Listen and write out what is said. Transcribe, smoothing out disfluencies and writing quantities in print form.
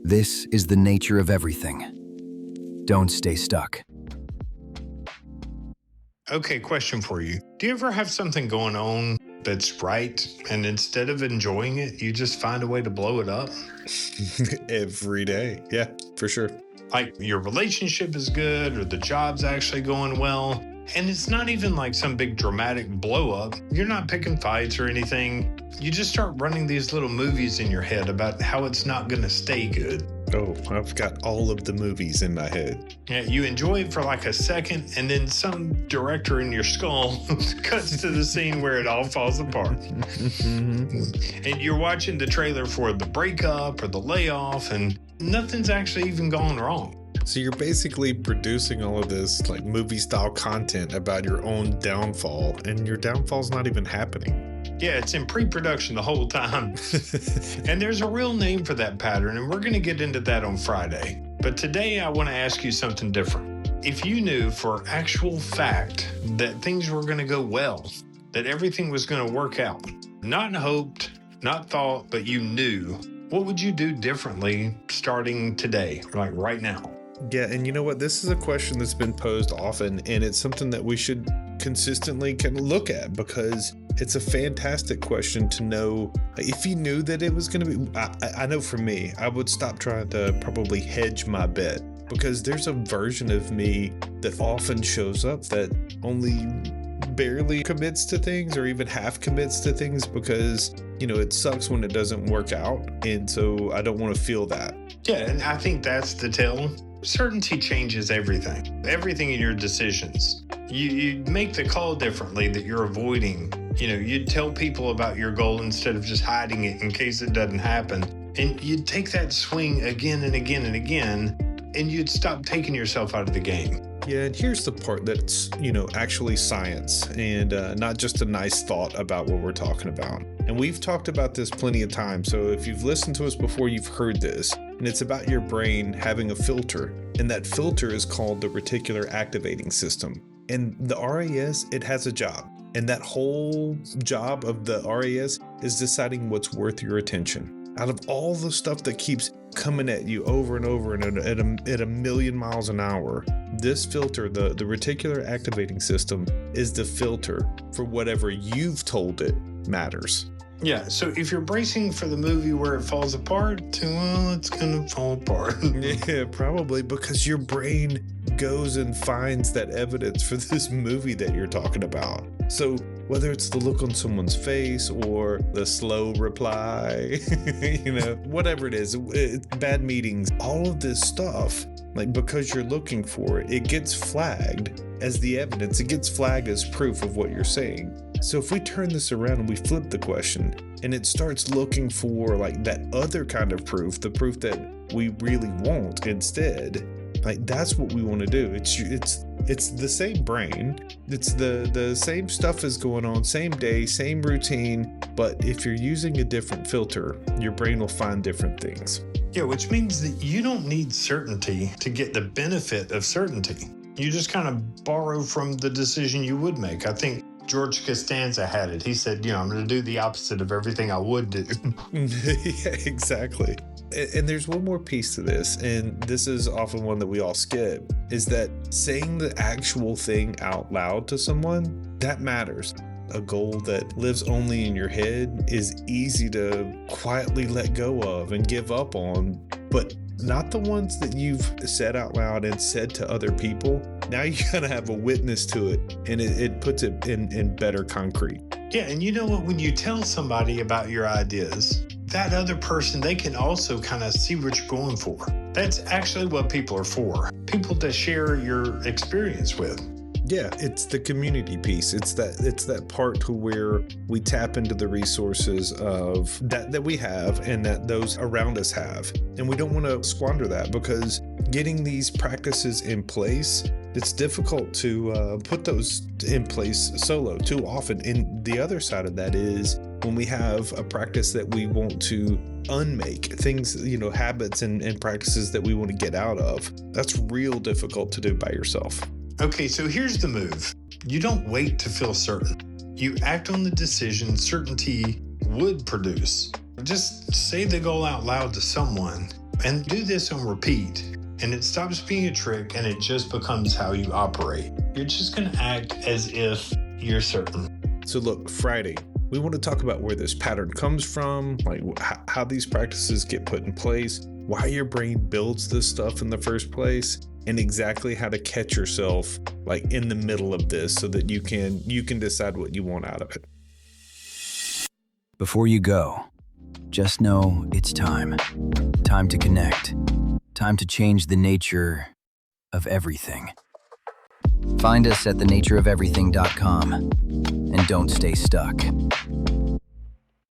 This is the nature of everything. Don't stay stuck. Okay, question for you. Do you ever have something going on that's right, and instead of enjoying it, you just find a way to blow it up? Every day. Yeah, for sure. Like your relationship is good, or the job's actually going well, and it's not even like some big dramatic blow up. You're not picking fights or anything. You just start running these little movies in your head about how it's not going to stay good. Oh, I've got all of the movies in my head. Yeah, you enjoy it for like a second, and then some director in your skull cuts to the scene where it all falls apart. And you're watching the trailer for the breakup or the layoff, and nothing's actually even gone wrong. So you're basically producing all of this like movie style content about your own downfall, and your downfall's not even happening. Yeah, it's in pre-production the whole time. And there's a real name for that pattern, and we're going to get into that on Friday. But today I want to ask you something different. If you knew for actual fact that things were going to go well, that everything was going to work out, not hoped, not thought, but you knew, what would you do differently starting today, like right now? Yeah, and you know what? This is a question that's been posed often, and it's something that we should consistently kind of look at, because it's a fantastic question to know. If you knew that it was going to be, I know for me, I would stop trying to probably hedge my bet, because there's a version of me that often shows up that only barely commits to things, or even half commits to things, because, you know, it sucks when it doesn't work out. And so I don't want to feel that. Yeah, and I think that's the tell. Certainty changes everything in your decisions. You make the call differently that you're avoiding. You know, you'd tell people about your goal instead of just hiding it in case it doesn't happen. And you'd take that swing again and again and again, and you'd stop taking yourself out of the game. Yeah, and here's the part that's, you know, actually science, and not just a nice thought about what we're talking about. And we've talked about this plenty of times, so if you've listened to us before, you've heard this. And it's about your brain having a filter, and that filter is called the reticular activating system. And the RAS, it has a job, and that whole job of the RAS is deciding what's worth your attention. Out of all the stuff that keeps coming at you over and over and at a million miles an hour, this filter, the reticular activating system, is the filter for whatever you've told it matters. Yeah, so if you're bracing for the movie where it falls apart, well, it's going to fall apart. Yeah, probably, because your brain goes and finds that evidence for this movie that you're talking about. So whether it's the look on someone's face or the slow reply, you know, whatever it is, bad meetings, all of this stuff, like, because you're looking for it, it gets flagged as the evidence. It gets flagged as proof of what you're saying. So if we turn this around and we flip the question, and it starts looking for like that other kind of proof, the proof that we really want instead, like, that's what we want to do. It's the same brain. It's the same stuff is going on, same day, same routine. But if you're using a different filter, your brain will find different things. Yeah, which means that you don't need certainty to get the benefit of certainty. You just kind of borrow from the decision you would make. I think George Costanza had it. He said, you know, I'm going to do the opposite of everything I would do. Yeah, exactly. And there's one more piece to this, and this is often one that we all skip, is that saying the actual thing out loud to someone, that matters. A goal that lives only in your head is easy to quietly let go of and give up on, but not the ones that you've said out loud and said to other people. Now you gotta have a witness to it, and it puts it in better concrete. Yeah, and you know what? When you tell somebody about your ideas, that other person, they can also kind of see what you're going for. That's actually what people are for. People to share your experience with. Yeah, it's the community piece. It's that part to where we tap into the resources of that we have and that those around us have. And we don't want to squander that, because getting these practices in place, it's difficult to put those in place solo too often. And the other side of that is when we have a practice that we want to unmake, things, you know, habits and practices that we want to get out of, that's real difficult to do by yourself. Okay, so here's the move. You don't wait to feel certain. You act on the decision certainty would produce. Just say the goal out loud to someone, And do this on repeat. And it stops being a trick and it just becomes how you operate. You're just going to act as if you're certain. So look, Friday, we want to talk about where this pattern comes from, like how these practices get put in place, why your brain builds this stuff in the first place, and exactly how to catch yourself like in the middle of this so that you can decide what you want out of it. Before you go, just know it's time. Time to connect. Time to change the nature of everything. Find us at thenatureofeverything.com and don't stay stuck.